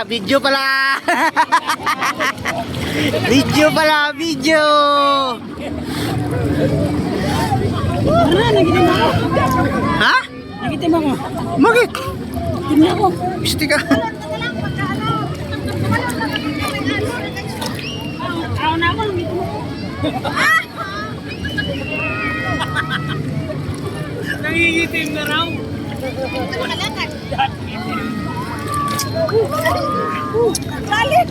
video pala. Video pala, video. Nagitim ako. Ha? Nagitim ako. Bakit? Hindi ako. Gusti ka. Ako na ako. Nagitim ako. Nangigitim na raw. Lalit.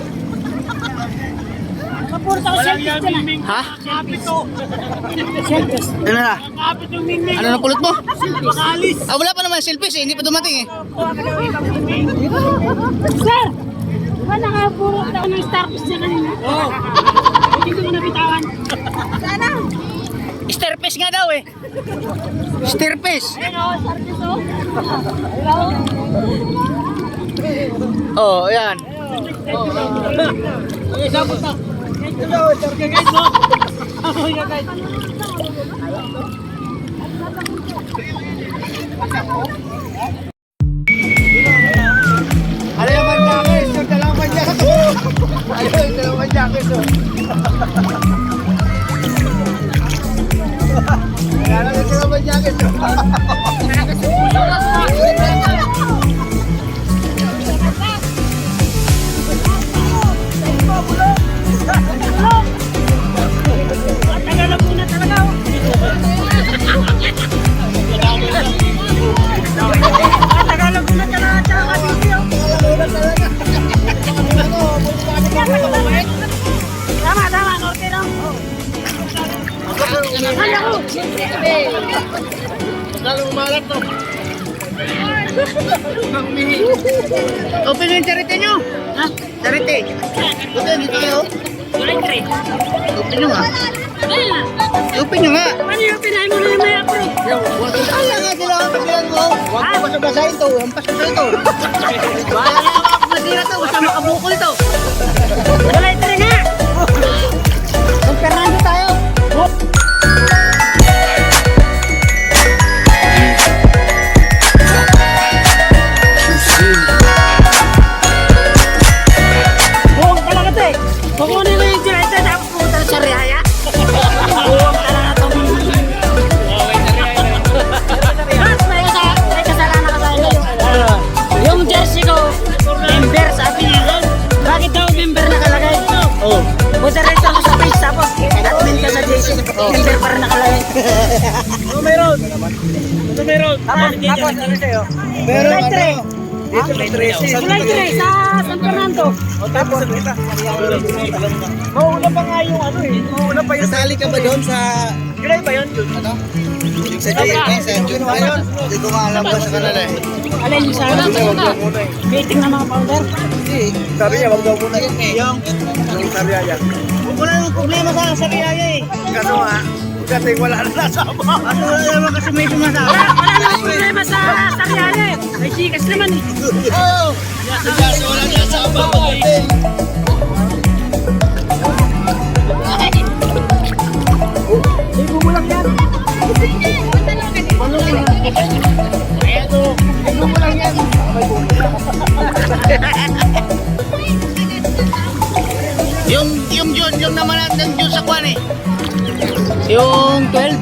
Kapurta ko selfies ka na. Ha? Kapit to. Selfies. Ano na? Kapit yung mingming. Ano na pulot mo? Makalis. Ah, wala pa naman selfies eh. Hindi pa dumating eh. Sir! Diba nakapurot ako ng starfish niya kanina? Oo. Hindi ko nabitawan. Sana? Stairpiece nga daw eh. Stairpiece. Ayun o, starfish o. Hello? Oh, ayan. Okay, sabot na. Hello, starfish guys mo. Okay ka guys. Ano yung manjakis? Yung dalawang manjakis. Ano yung dalawang manjakis? Kaya na yung dalawang manjakis. Tagal mo na talaga o. Tagal mo na talaga. Tama, tama. Okay lang. Kaya ko. Magkano umalat to? Open yung charity nyo. Ha? Charity. Buto, dito kayo. Light Open nyo nga. Open nyo nga. Ano yung pinay mo na yung may approve? Ala nga sila ang pagbilan ko. Huwag ko basa-basahin to. Ang pasok ito. Bahala nga ako masira to. Basta makabukol to. Light nga! Kung Fernando tayo. Buwang talaga to eh. Kukunin mo yung July 10 tapos pumunta sa Rihaya. Buwang talaga to. Mas may kasalanan ka sa akin. Yung jersey ko, member sabi niya. Bakit daw member nakalagay? Oh. Punta rin ako sa page tapos admin ka sa jersey. Member pa rin nakalagay. Meron. Tapos ano sa'yo? Meron July 3. Dito may 13. July 3 sa San Fernando. O tapos kita. Mauna pa nga yung ano eh. Mauna pa yung... Kasali ka ba doon sa... July ba yun? Ano? Yung sa June ba yun? Hindi ko nga alam ba sa kanila eh. Alin yung sa meeting ng mga founder. Hindi. Sabi niya, wag daw muna yun eh. Yung Sariaya. Wala namang problema sa Sariaya eh. Kaso nga, kasi wala na nasama. Kaso wala naman kasi may sumasama. Wala namang problema sa Sariaya eh. May chikas naman eh. Oo. Kaso wala na nasama. Libo mo lang yan. Libo mo lang yan. Yung June, yung naman ng June sa kwan eh. Yung 12.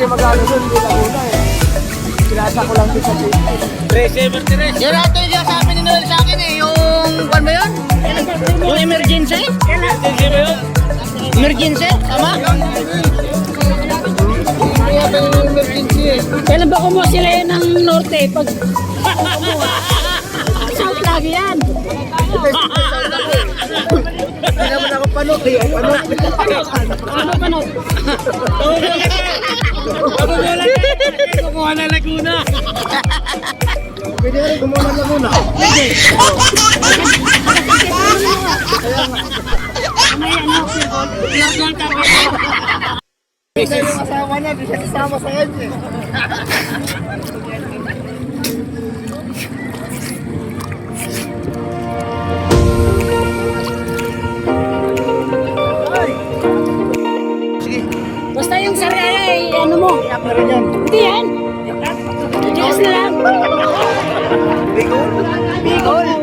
kasi mag-ano doon, hindi Laguna eh. Pinasa ko lang doon sa Yan natin yung sabi ni Noel sa akin eh, yung, ano ba yun? Yung emergency? Emergency? Tama? Kaya ba yung emergency eh? Kailan ba kumuha sila yun ng norte? Pag kumuha. South lagi yan. Hindi naman ako panot eh. Ano? Kumuha na Laguna. Pwede ka rin gumawa ng Laguna. Kasi yung asawa niya, di siya kasama sa kanya eh. Basta yung saraya eh, ano mo? Iyak na rin yan. Hindi yan. Diyos na lang. Bigol? Bigol.